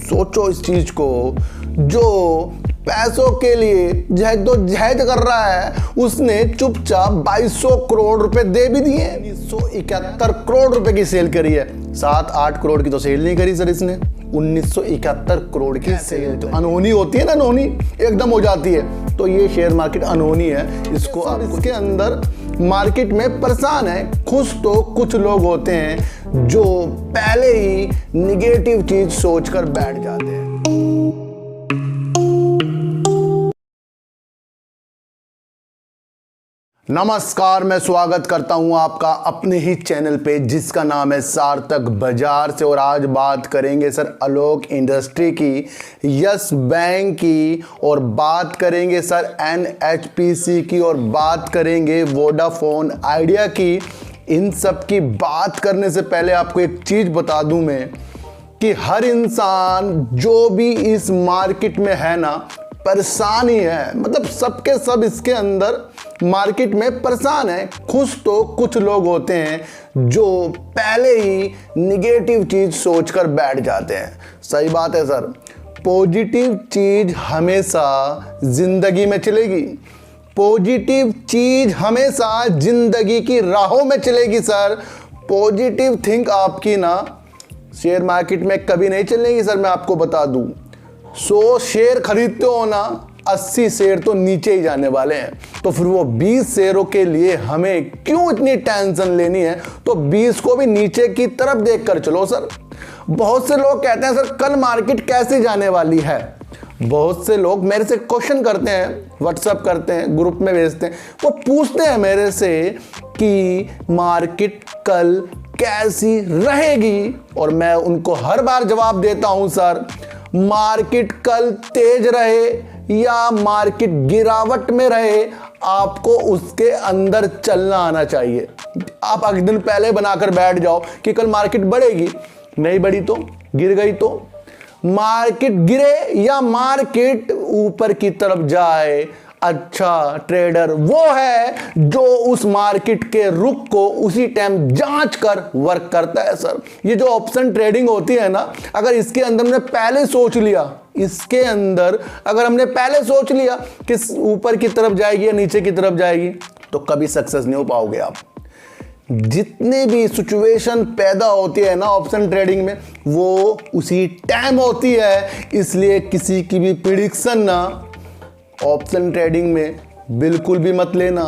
सोचो इस चीज को, जो पैसों के लिए जहद कर रहा है उसने चुपचाप 2200 करोड़ रुपए दे भी दिए। 1971 करोड़ रुपए की सेल करी है, 7-8 करोड़ की तो सेल नहीं करी सर इसने, 1971 करोड़ की सेल। तो अनहोनी होती है ना, अनहोनी एकदम हो जाती है। तो ये शेयर मार्केट अनहोनी है, इसको आप इसके अंदर मार्केट में परेशान है। खुश तो कुछ लोग होते हैं जो पहले ही निगेटिव चीज सोचकर बैठ जाते हैं। नमस्कार, मैं स्वागत करता हूं आपका अपने ही चैनल पे जिसका नाम है सार्थक बाजार से। और आज बात करेंगे सर आलोक इंडस्ट्री की, यस बैंक की, और बात करेंगे सर NHPC की, और बात करेंगे वोडाफोन आइडिया की। इन सब की बात करने से पहले आपको एक चीज़ बता दूं मैं कि हर इंसान जो भी इस मार्केट में है ना, परेशान ही है। मतलब सबके सब इसके अंदर मार्केट में परेशान है। खुश तो कुछ लोग होते हैं जो पहले ही निगेटिव चीज सोचकर बैठ जाते हैं। सही बात है सर, पॉजिटिव चीज हमेशा जिंदगी में चलेगी, पॉजिटिव चीज हमेशा जिंदगी की राहों में चलेगी सर। पॉजिटिव थिंक आपकी ना शेयर मार्केट में कभी नहीं चलेगी सर। मैं आपको बता दूं, 100 शेयर खरीदते हो ना, 80 शेयर तो नीचे ही जाने वाले हैं। तो फिर वो 20 शेयरों के लिए हमें क्यों इतनी टेंशन लेनी है? तो 20 को भी नीचे की तरफ देखकर चलो सर। बहुत से लोग कहते हैं सर कल मार्केट कैसे जाने वाली है। बहुत से लोग मेरे से क्वेश्चन करते हैं, व्हाट्सएप करते हैं, ग्रुप में भेजते हैं, वो पूछते हैं मेरे से कि मार्केट कल कैसी रहेगी। और मैं उनको हर बार जवाब देता हूं सर, मार्केट कल तेज रहे या मार्केट गिरावट में रहे, आपको उसके अंदर चलना आना चाहिए। आप अगले दिन पहले बनाकर बैठ जाओ कि कल मार्केट बढ़ेगी, नहीं बढ़ी तो, गिर गई तो, मार्केट गिरे या मार्केट ऊपर की तरफ जाए, अच्छा ट्रेडर वो है जो उस मार्केट के रुख को उसी टाइम जांच कर वर्क करता है सर। ये जो ऑप्शन ट्रेडिंग होती है ना, अगर इसके अंदर हमने पहले सोच लिया, इसके अंदर अगर हमने पहले सोच लिया कि ऊपर की तरफ जाएगी या नीचे की तरफ जाएगी, तो कभी सक्सेस नहीं हो पाओगे आप। जितने भी सिचुएशन पैदा होती है ना ऑप्शन ट्रेडिंग में, वो उसी टाइम होती है। इसलिए किसी की भी प्रिडिक्शन ना ऑप्शन ट्रेडिंग में बिल्कुल भी मत लेना,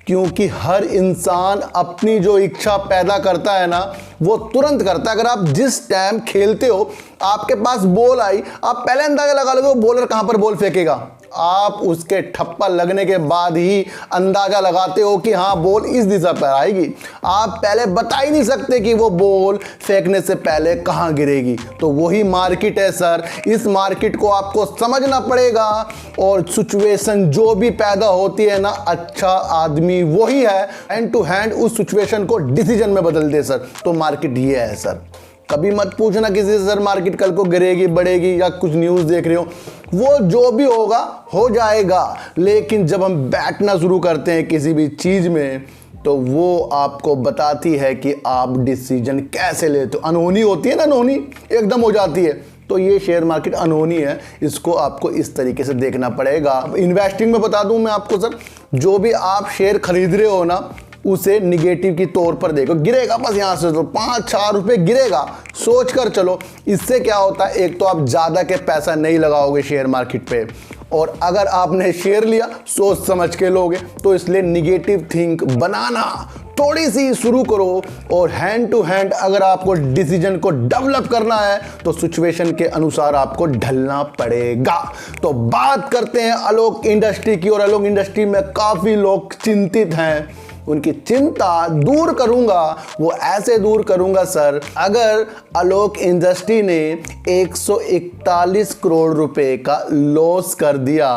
क्योंकि हर इंसान अपनी जो इच्छा पैदा करता है ना, वो तुरंत करता है। अगर आप जिस टाइम खेलते हो, आपके पास बॉल आई, आप पहले अंदाजा लगा लोगे वो बॉलर कहां पर बॉल फेंकेगा। आप उसके ठप्पा लगने के बाद ही अंदाजा लगाते हो कि हाँ बॉल इस दिशा पर आएगी। आप पहले बता ही नहीं सकते कि वो बॉल फेंकने से पहले कहाँ गिरेगी। तो वही मार्केट है सर। इस मार्केट को आपको समझना पड़ेगा, और सिचुएशन जो भी पैदा होती है ना, अच्छा आदमी वही है हैंड टू हैंड उस सिचुएशन को डिसीजन में बदल दे सर। तो मार्केट ये है सर। कभी मत पूछना किसी से सर मार्केट कल को गिरेगी बढ़ेगी, या कुछ न्यूज़ देख रहे हो, वो जो भी होगा हो जाएगा। लेकिन जब हम बैठना शुरू करते हैं किसी भी चीज़ में, तो वो आपको बताती है कि आप डिसीजन कैसे लेते हो। अनहोनी होती है ना, अनहोनी एकदम हो जाती है। तो ये शेयर मार्केट अनहोनी है, इसको आपको इस तरीके से देखना पड़ेगा। इन्वेस्टिंग में बता दूं मैं आपको सर, जो भी आप शेयर खरीद रहे हो ना, उसे निगेटिव की तौर पर देखो। गिरेगा बस यहाँ से तो 5-4 रुपए गिरेगा, सोच कर चलो। इससे क्या होता है, एक तो आप ज़्यादा के पैसा नहीं लगाओगे शेयर मार्केट पे, और अगर आपने शेयर लिया सोच समझ के लोगे। तो इसलिए निगेटिव थिंक बनाना थोड़ी सी शुरू करो, और हैंड टू हैंड अगर आपको डिसीजन को डेवलप करना है तो सिचुएशन के अनुसार आपको ढलना पड़ेगा। तो बात करते हैं आलोक इंडस्ट्री की, और आलोक इंडस्ट्री में काफ़ी लोग चिंतित हैं। उनकी चिंता दूर करूंगा, वो ऐसे दूर करूंगा सर, अगर आलोक इंडस्ट्री ने 141 करोड़ रुपए का लॉस कर दिया,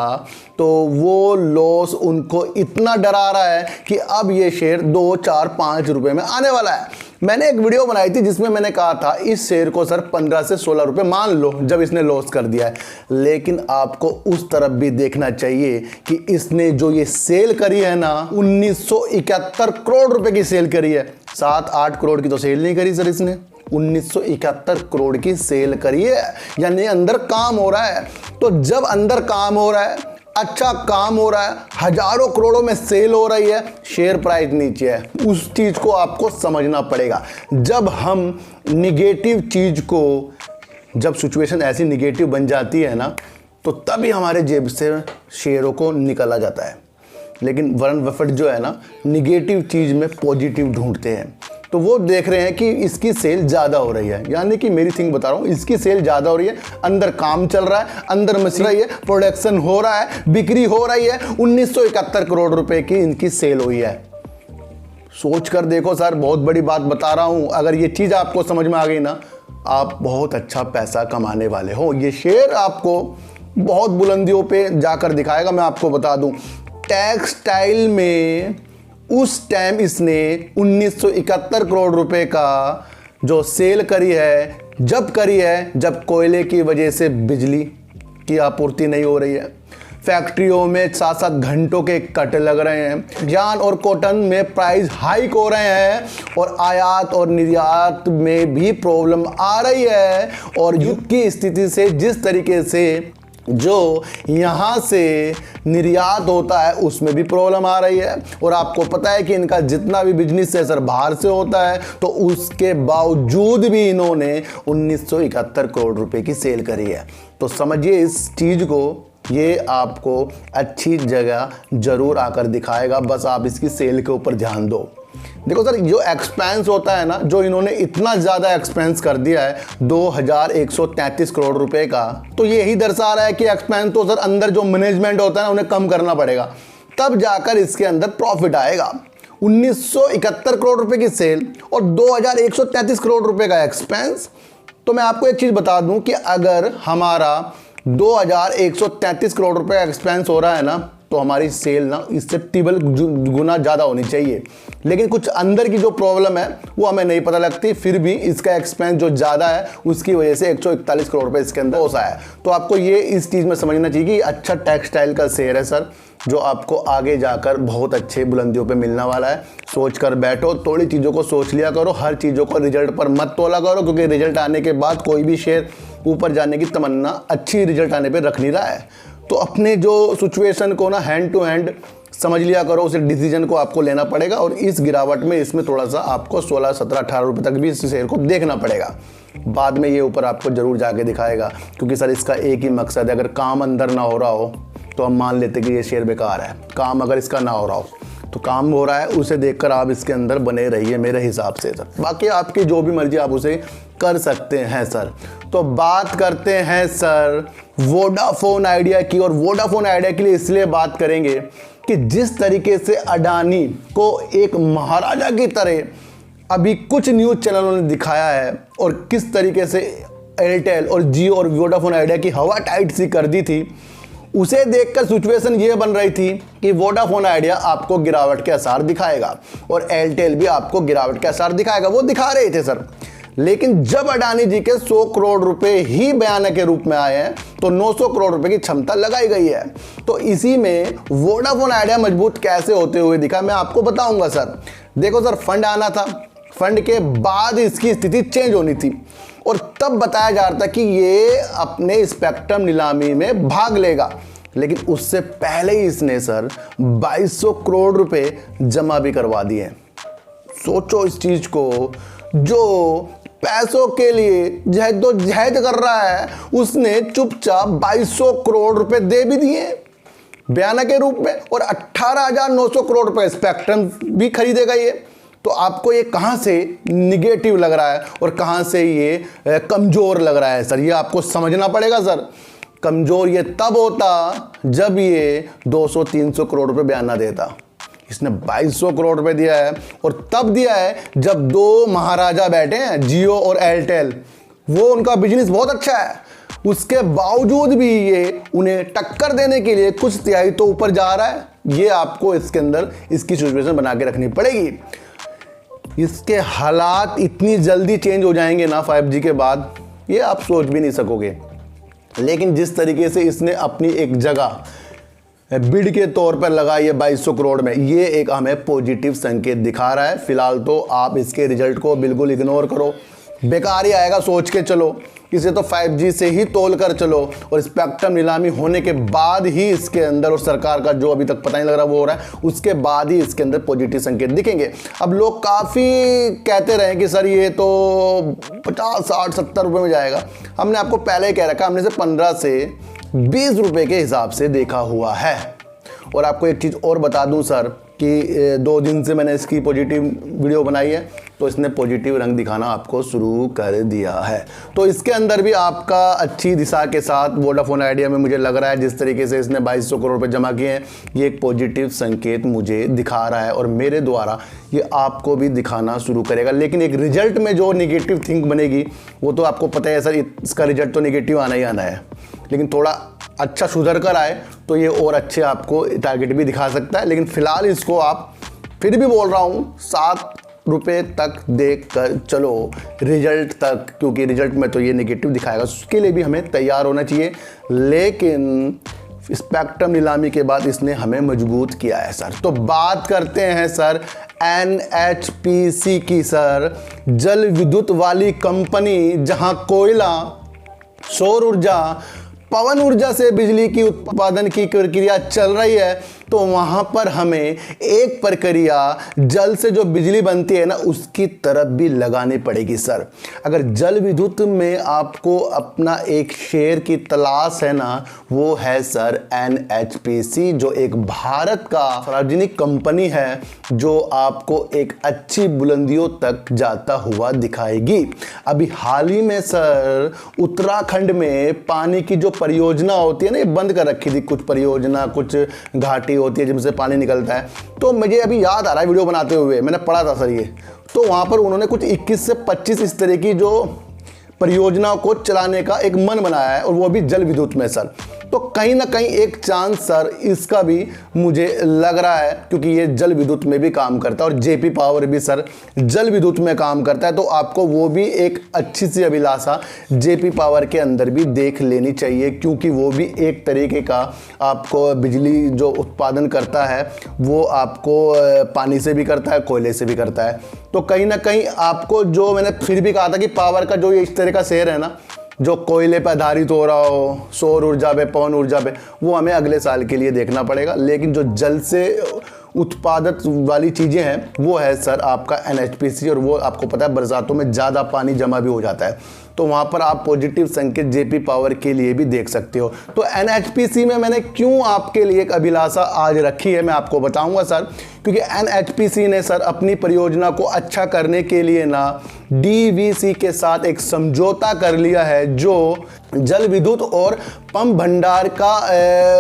तो वो लॉस उनको इतना डरा रहा है कि अब ये शेयर 2, 4, 5 रुपए में आने वाला है। मैंने एक वीडियो बनाई थी जिसमें मैंने कहा था इस शेयर को सर 15 से 16 रुपए मान लो जब इसने लॉस कर दिया है। लेकिन आपको उस तरफ भी देखना चाहिए कि इसने जो ये सेल करी है ना, 1971 करोड़ रुपए की सेल करी है, 7-8 करोड़ की तो सेल नहीं करी सर इसने, 1971 करोड़ की सेल करी है, यानी अंदर काम हो रहा है। तो जब अंदर काम हो रहा है, अच्छा काम हो रहा है, हजारों करोड़ों में सेल हो रही है, शेयर प्राइस नीचे है, उस चीज को आपको समझना पड़ेगा। जब हम निगेटिव चीज को, जब सिचुएशन ऐसी निगेटिव बन जाती है ना, तो तभी हमारे जेब से शेयरों को निकाला जाता है। लेकिन वॉरेन बफेट जो है ना, निगेटिव चीज़ में पॉजिटिव ढूंढते हैं। तो वो देख रहे हैं कि इसकी सेल ज़्यादा हो रही है, यानी कि मेरी थिंक बता रहा हूँ, इसकी सेल ज़्यादा हो रही है, अंदर काम चल रहा है, अंदर मशीन रही है, प्रोडक्शन हो रहा है, बिक्री हो रही है, 1971 करोड़ रुपए की इनकी सेल हुई है। सोच कर देखो सर, बहुत बड़ी बात बता रहा हूँ। अगर ये चीज़ आपको समझ में आ गई ना, आप बहुत अच्छा पैसा कमाने वाले हो। ये शेयर आपको बहुत बुलंदियों पे जाकर दिखाएगा। मैं आपको बता दूं, टेक्सटाइल में उस टाइम इसने 1971 करोड़ रुपए का जो सेल करी है, जब करी है जब कोयले की वजह से बिजली की आपूर्ति नहीं हो रही है, फैक्ट्रियों में 7-7 घंटों के कट लग रहे हैं, जान और कॉटन में प्राइस हाइक हो रहे हैं, और आयात और निर्यात में भी प्रॉब्लम आ रही है। और युद्ध की स्थिति से जिस तरीके से जो यहाँ से निर्यात होता है उसमें भी प्रॉब्लम आ रही है। और आपको पता है कि इनका जितना भी बिजनेस है सर बाहर से होता है, तो उसके बावजूद भी इन्होंने 1971 करोड़ रुपए की सेल करी है। तो समझिए इस चीज़ को, ये आपको अच्छी जगह जरूर आकर दिखाएगा, बस आप इसकी सेल के ऊपर ध्यान दो। देखो सर, जो एक्सपेंस होता है ना, जो इन्होंने इतना ज़्यादा एक्सपेंस कर दिया है 2133 करोड़ रुपए का, तो यही दर्शा रहा है कि एक्सपेंस तो सर अंदर जो मैनेजमेंट होता है ना, उन्हें कम करना पड़ेगा, तब जाकर इसके अंदर प्रॉफिट आएगा। 1971 करोड़ रुपए की सेल और 2133 करोड़ रुपए का एक्सपेंस। तो मैं आपको एक चीज़ बता दूं कि अगर हमारा 2133 करोड़ रुपए का एक्सपेंस हो रहा है ना, तो हमारी सेल ना इससे टिबल गुना ज़्यादा होनी चाहिए। लेकिन कुछ अंदर की जो प्रॉब्लम है वो हमें नहीं पता लगती, फिर भी इसका एक्सपेंस जो ज़्यादा है उसकी वजह से 141 करोड़ रुपए इसके अंदर होता है। तो आपको ये इस चीज़ में समझना चाहिए कि अच्छा टेक्सटाइल का शेयर है सर, जो आपको आगे जाकर बहुत अच्छे बुलंदियों पे मिलने वाला है। सोच कर बैठो, थोड़ी चीज़ों को सोच लिया करो, हर चीज़ों को रिजल्ट पर मत तोला करो, क्योंकि रिजल्ट आने के बाद कोई भी शेयर ऊपर जाने की तमन्ना अच्छी रिजल्ट आने पर रख नहीं रहा है। तो अपने जो सिचुएशन को ना हैंड टू हैंड समझ लिया करो, उस डिसीजन को आपको लेना पड़ेगा। और इस गिरावट में इसमें थोड़ा सा आपको 16, 17, 18 रुपये तक भी इस शेयर को देखना पड़ेगा। बाद में ये ऊपर आपको जरूर जाके दिखाएगा, क्योंकि सर इसका एक ही मकसद है, अगर काम अंदर ना हो रहा हो तो हम मान लेते कि ये शेयर बेकार है। काम अगर इसका ना हो रहा हो, तो काम हो रहा है, उसे देखकर आप इसके अंदर बने रहिए मेरे हिसाब से सर। बाकी आपकी जो भी मर्जी आप उसे कर सकते हैं सर। तो बात करते हैं सर वोडाफोन आइडिया की, और वोडाफोन आइडिया के लिए इसलिए बात करेंगे कि जिस तरीके से अडानी को एक महाराजा की तरह अभी कुछ न्यूज़ चैनलों ने दिखाया है, और किस तरीके से एयरटेल और जियो और वोडाफोन आइडिया की हवा टाइट सी कर दी थी, उसे देखकर सिचुएशन ये बन रही थी कि वोडाफोन आइडिया आपको गिरावट के आसार दिखाएगा और एयरटेल भी आपको गिरावट के आसार दिखाएगा। वो दिखा रहे थे सर, लेकिन जब अडानी जी के 100 करोड़ रुपए ही बयान के रूप में आए हैं, तो 900 करोड़ रुपए की क्षमता लगाई गई है। तो इसी में वोडाफोन आइडिया मजबूत कैसे होते हुए दिखा, मैं आपको बताऊंगा सर। देखो सर, फंड आना था, फंड के बाद इसकी स्थिति चेंज होनी थी, और तब बताया जा रहा था कि ये अपने स्पेक्ट्रम नीलामी में भाग लेगा। लेकिन उससे पहले ही इसने सर 2200 करोड़ रुपए जमा भी करवा दिए। सोचो इस चीज को, जो पैसों के लिए जहद कर रहा है, उसने चुपचाप 2200 करोड़ रुपए दे भी दिए बयाना के रूप में, और 18,900 करोड़ रुपए स्पेक्ट्रम भी खरीदेगा ये। तो आपको ये कहां से निगेटिव लग रहा है और कहां से ये कमजोर लग रहा है सर, ये आपको समझना पड़ेगा सर। कमजोर ये तब होता जब ये 200-300 करोड़ रुपए बयाना देता। इसने 2200 करोड़ रुपए दिया है, और तब दिया है जब दो महाराजा बैठे हैं, जियो और एयरटेल। वो उनका बिजनेस बहुत अच्छा है, उसके बावजूद भी ये उन्हें टक्कर देने के लिए कुछ तिहाई तो ऊपर जा रहा है। ये आपको इसके अंदर इसकी सिचुएशन बना के रखनी पड़ेगी। इसके हालात इतनी जल्दी चेंज हो जाएंगे ना 5G के बाद, ये आप सोच भी नहीं सकोगे। लेकिन जिस तरीके से इसने अपनी एक जगह बिड के तौर पर लगाई है 2200 करोड़ में, ये एक हमें पॉजिटिव संकेत दिखा रहा है। फिलहाल तो आप इसके रिजल्ट को बिल्कुल इग्नोर करो, बेकार ही आएगा सोच के चलो। इसे तो 5G से ही तोल कर चलो और स्पेक्ट्रम नीलामी होने के बाद ही इसके अंदर, और सरकार का जो अभी तक पता नहीं लग रहा वो हो रहा है, उसके बाद ही इसके अंदर पॉजिटिव संकेत दिखेंगे। अब लोग काफ़ी कहते रहे कि सर ये तो 50, 60, 70 रुपये में जाएगा। हमने आपको पहले ही कह रखा, हमने से 15 से 20 रुपये के हिसाब से देखा हुआ है। और आपको एक चीज़ और बता दूं सर कि 2 दिन से मैंने इसकी पॉजिटिव वीडियो बनाई है, तो इसने पॉजिटिव रंग दिखाना आपको शुरू कर दिया है। तो इसके अंदर भी आपका अच्छी दिशा के साथ वोडाफोन आइडिया में मुझे लग रहा है जिस तरीके से इसने 2200 करोड़ रुपए जमा किए हैं, ये एक पॉजिटिव संकेत मुझे दिखा रहा है और मेरे द्वारा ये आपको भी दिखाना शुरू करेगा। लेकिन एक रिजल्ट में जो निगेटिव थिंक बनेगी वो तो आपको पता है सर, इसका रिजल्ट तो निगेटिव आना ही आना है, लेकिन थोड़ा अच्छा सुधर कर आए तो ये और अच्छे आपको टारगेट भी दिखा सकता है। लेकिन फिलहाल इसको आप, फिर भी बोल रहा हूँ, 7 रुपये तक देख कर चलो रिजल्ट तक, क्योंकि रिजल्ट में तो ये नेगेटिव दिखाएगा, उसके लिए भी हमें तैयार होना चाहिए। लेकिन स्पेक्ट्रम नीलामी के बाद इसने हमें मजबूत किया है सर। तो बात करते हैं सर NHPC की सर, जल विद्युत वाली कंपनी जहां कोयला, सौर ऊर्जा, पवन ऊर्जा से बिजली की उत्पादन की प्रक्रिया चल रही है, तो वहां पर हमें एक प्रक्रिया जल से जो बिजली बनती है ना, उसकी तरफ भी लगानी पड़ेगी सर। अगर जल विद्युत में आपको अपना एक शेयर की तलाश है ना, वो है सर NHPC, जो एक भारत का सार्वजनिक कंपनी है जो आपको एक अच्छी बुलंदियों तक जाता हुआ दिखाएगी। अभी हाल ही में सर उत्तराखंड में पानी की जो परियोजना होती है ना, ये बंद कर रखी थी, कुछ परियोजना, कुछ घाटी होती है जिनसे पानी निकलता है। तो मुझे अभी याद आ रहा है वीडियो बनाते हुए मैंने पढ़ा था सर ये, तो वहाँ पर उन्होंने कुछ 21 से 25 इस तरह की जो परियोजनाओं को चलाने का एक मन बनाया है, और वो भी जल विद्युत में सर। तो कहीं ना कहीं एक चांस सर इसका भी मुझे लग रहा है, क्योंकि ये जल विद्युत में भी काम करता है और JP पावर भी सर जल विद्युत में काम करता है। तो आपको वो भी एक अच्छी सी अभिलाषा JP पावर के अंदर भी देख लेनी चाहिए, क्योंकि वो भी एक तरीके का आपको बिजली जो उत्पादन करता है वो आपको पानी से भी करता है, कोयले से भी करता है। तो कहीं ना कहीं आपको, जो मैंने फिर भी कहा था कि पावर का जो ये इस तरह का शेयर है ना, जो कोयले पर आधारित हो रहा हो, सौर ऊर्जा पे, पवन ऊर्जा पे, वो हमें अगले साल के लिए देखना पड़ेगा। लेकिन जो जल से उत्पादक वाली चीज़ें हैं वो है सर आपका NHPC, और वो आपको पता है बरसातों में ज़्यादा पानी जमा भी हो जाता है, तो वहाँ पर आप पॉजिटिव संकेत JP पावर के लिए भी देख सकते हो। तो NHPC में मैंने क्यों आपके लिए एक अभिलाषा आज रखी है मैं आपको बताऊंगा सर, क्योंकि NHPC ने सर अपनी परियोजना को अच्छा करने के लिए ना DVC के साथ एक समझौता कर लिया है, जो जल विद्युत और पंप भंडार का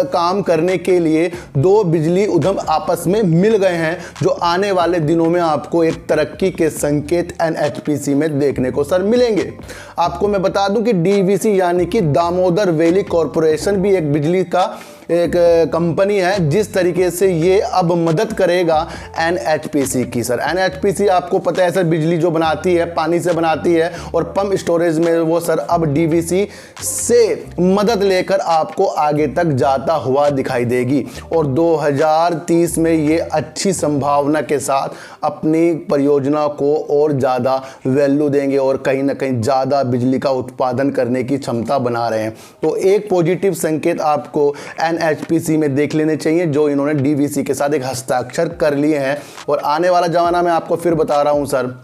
काम करने के लिए 2 बिजली उद्यम आपस में मिल गए हैं, जो आने वाले दिनों में आपको एक तरक्की के संकेत NHPC में देखने को सर मिलेंगे। आपको मैं बता दूं कि DVC यानी कि दामोदर वैली कॉरपोरेशन भी एक बिजली का एक कंपनी है, जिस तरीके से ये अब मदद करेगा NHPC की सर। NHPC आपको पता है सर बिजली जो बनाती है पानी से बनाती है, और पंप स्टोरेज में वो सर अब DVC से मदद लेकर आपको आगे तक जाता हुआ दिखाई देगी, और 2030 में ये अच्छी संभावना के साथ अपनी परियोजना को और ज़्यादा वैल्यू देंगे और कहीं ना कहीं ज़्यादा बिजली का उत्पादन करने की क्षमता बना रहे हैं। तो एक पॉजिटिव संकेत आपको NHPC में देख लेने चाहिए, जो इन्होंने DVC के साथ एक हस्ताक्षर कर लिए हैं। और आने वाला ज़माना में आपको फिर बता रहा हूं सर,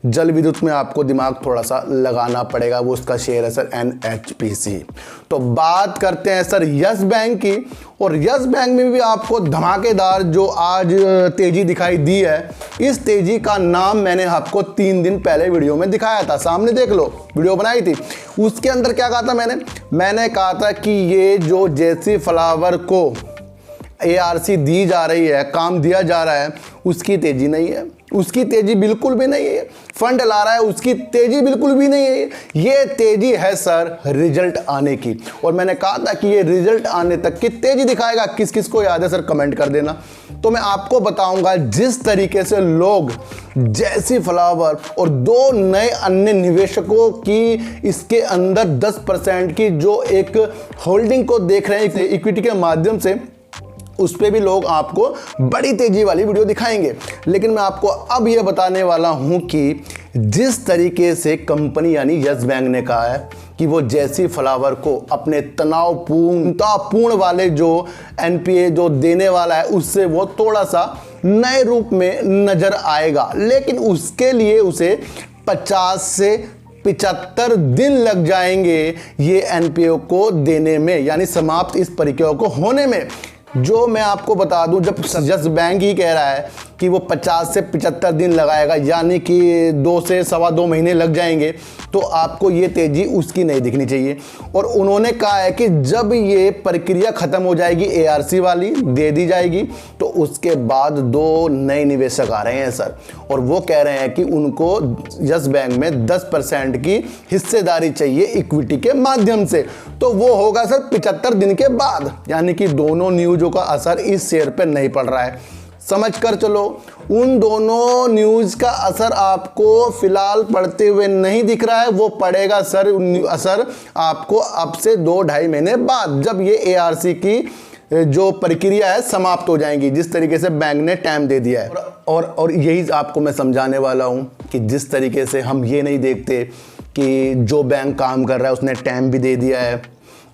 जल विद्युत में आपको दिमाग थोड़ा सा लगाना पड़ेगा, वो उसका शेयर है सर NHPC। तो बात करते हैं सर यस बैंक की, और यस बैंक में भी आपको धमाकेदार जो आज तेजी दिखाई दी है, इस तेजी का नाम मैंने आपको 3 दिन पहले वीडियो में दिखाया था, सामने देख लो, वीडियो बनाई थी। उसके अंदर क्या कहा था मैंने कहा था कि ये जो जेसी फ्लावर को ARC दी जा रही है, काम दिया जा रहा है, उसकी तेजी नहीं है, उसकी तेजी बिल्कुल भी नहीं है। फंड ला रहा है, उसकी तेजी बिल्कुल भी नहीं है। ये तेजी है सर रिजल्ट आने की, और मैंने कहा था कि ये रिजल्ट आने तक की तेजी दिखाएगा। किस किस को याद है सर कमेंट कर देना। तो मैं आपको बताऊंगा जिस तरीके से लोग जेसी फ्लावर और 2 नए अन्य निवेशकों की इसके अंदर 10% की जो एक होल्डिंग को देख रहे हैं इक्विटी के माध्यम से, उस पे भी लोग आपको बड़ी तेजी वाली वीडियो दिखाएंगे। लेकिन मैं आपको अब ये बताने वाला हूं कि जिस तरीके से कंपनी यानी यस बैंक ने कहा है कि वो जैसी फ्लावर को अपने तनावपूर्ण वाले जो एनपीए जो देने वाला है उससे वो थोड़ा सा नए रूप में नजर आएगा, लेकिन उसके लिए उसे 50 से 75 दिन लग जाएंगे ये एनपीओ को देने में, यानी समाप्त इस प्रक्रिया को होने में। जो मैं आपको बता दूं, जब यस बैंक ही कह रहा है कि वो 50 से 75 दिन लगाएगा, यानी कि 2 से सवा 2 महीने लग जाएंगे, तो आपको ये तेजी उसकी नहीं दिखनी चाहिए। और उन्होंने कहा है कि जब ये प्रक्रिया खत्म हो जाएगी, एआरसी वाली दे दी जाएगी, तो उसके बाद 2 नए निवेशक आ रहे हैं सर, और वो कह रहे हैं कि उनको यस बैंक में 10% की हिस्सेदारी चाहिए इक्विटी के माध्यम से। तो वो होगा सर 75 दिन के बाद, यानी कि दोनों न्यूज़ों का असर इस शेयर पर नहीं पड़ रहा है। समझ कर चलो, उन दोनों न्यूज़ का असर आपको फिलहाल पड़ते हुए नहीं दिख रहा है, वो पड़ेगा सर असर आपको अब से 2-2.5 महीने बाद, जब ये एआरसी की जो प्रक्रिया है समाप्त हो जाएंगी, जिस तरीके से बैंक ने टाइम दे दिया है। और यही आपको मैं समझाने वाला हूँ कि जिस तरीके से हम ये नहीं देखते कि जो बैंक काम कर रहा है उसने टाइम भी दे दिया है,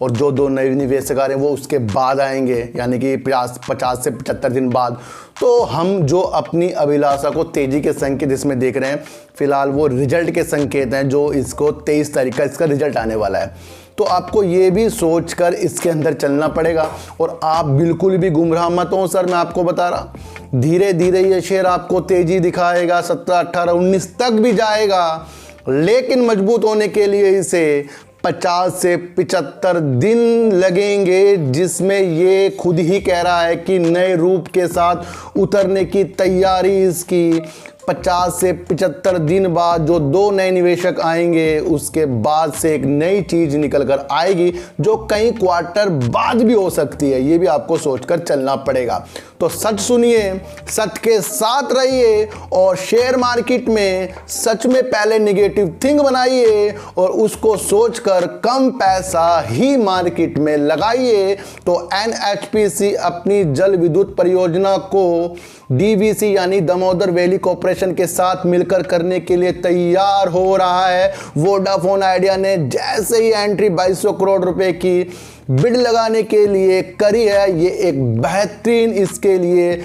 और जो 2 नए निवेशक आ रहे हैं वो उसके बाद आएंगे, यानी कि 50 से 75 दिन बाद। तो हम जो अपनी अभिलाषा को तेज़ी के संकेत इसमें देख रहे हैं, फिलहाल वो रिजल्ट के संकेत हैं, जो इसको 23 तारीख का इसका रिजल्ट आने वाला है। तो आपको ये भी सोचकर इसके अंदर चलना पड़ेगा, और आप बिल्कुल भी गुमराह मत हो सर, मैं आपको बता रहा, धीरे धीरे ये शेयर आपको तेज़ी दिखाएगा, 17, 18, 19 तक भी जाएगा, लेकिन मजबूत होने के लिए इसे 50 से 75 दिन लगेंगे, जिसमें ये खुद ही कह रहा है कि नए रूप के साथ उतरने की तैयारी इसकी 50 से 75 दिन बाद जो 2 नए निवेशक आएंगे, उसके बाद से एक नई चीज निकल कर आएगी, जो कई क्वार्टर बाद भी हो सकती है। ये भी आपको सोचकर चलना पड़ेगा। तो सच सुनिए, सच के साथ रहिए, और शेयर मार्केट में सच में पहले नेगेटिव थिंक बनाइए, और उसको सोचकर कम पैसा ही मार्केट में लगाइए। तो एनएचपीसी अपनी जल विद्युत परियोजना को डीवीसी यानी दामोदर वैली कॉर्पोरेशन के साथ मिलकर करने के लिए तैयार हो रहा है। वोडाफोन आइडिया ने जैसे ही एंट्री 2200 करोड़ रुपए की बिड लगाने के लिए करी है, ये एक बेहतरीन इसके लिए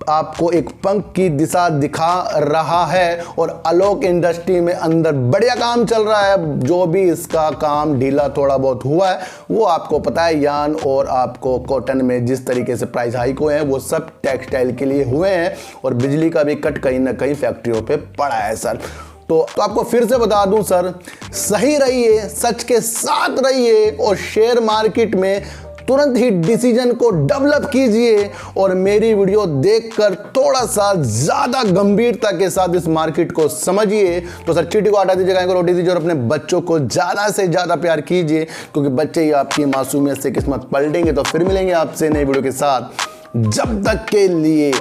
आपको एक पंख की दिशा दिखा रहा है। और आलोक इंडस्ट्री में अंदर बढ़िया काम चल रहा है। जो भी इसका काम ढीला थोड़ा बहुत हुआ है वो आपको पता है, यान और आपको कॉटन में जिस तरीके से प्राइस हाइक हुए हैं वो सब टेक्सटाइल के लिए हुए हैं, और बिजली का भी कट कहीं ना कहीं फैक्ट्रियों पे पड़ा है सर। तो आपको फिर से बता दूं सर, सही रहिए, सच के साथ रहिए, और शेयर मार्केट में तुरंत ही डिसीजन को डेवलप कीजिए, और मेरी वीडियो देखकर थोड़ा सा ज़्यादा गंभीरता के साथ इस मार्केट को समझिए। तो सर चीटी को हटा दीजिए, गाय को रोटी दीजिए, और अपने बच्चों को ज़्यादा से ज़्यादा प्यार कीजिए, क्योंकि बच्चे ही आपकी मासूमियत से किस्मत पलटेंगे। तो फिर मिलेंगे आपसे नई वीडियो के साथ, जब तक के लिए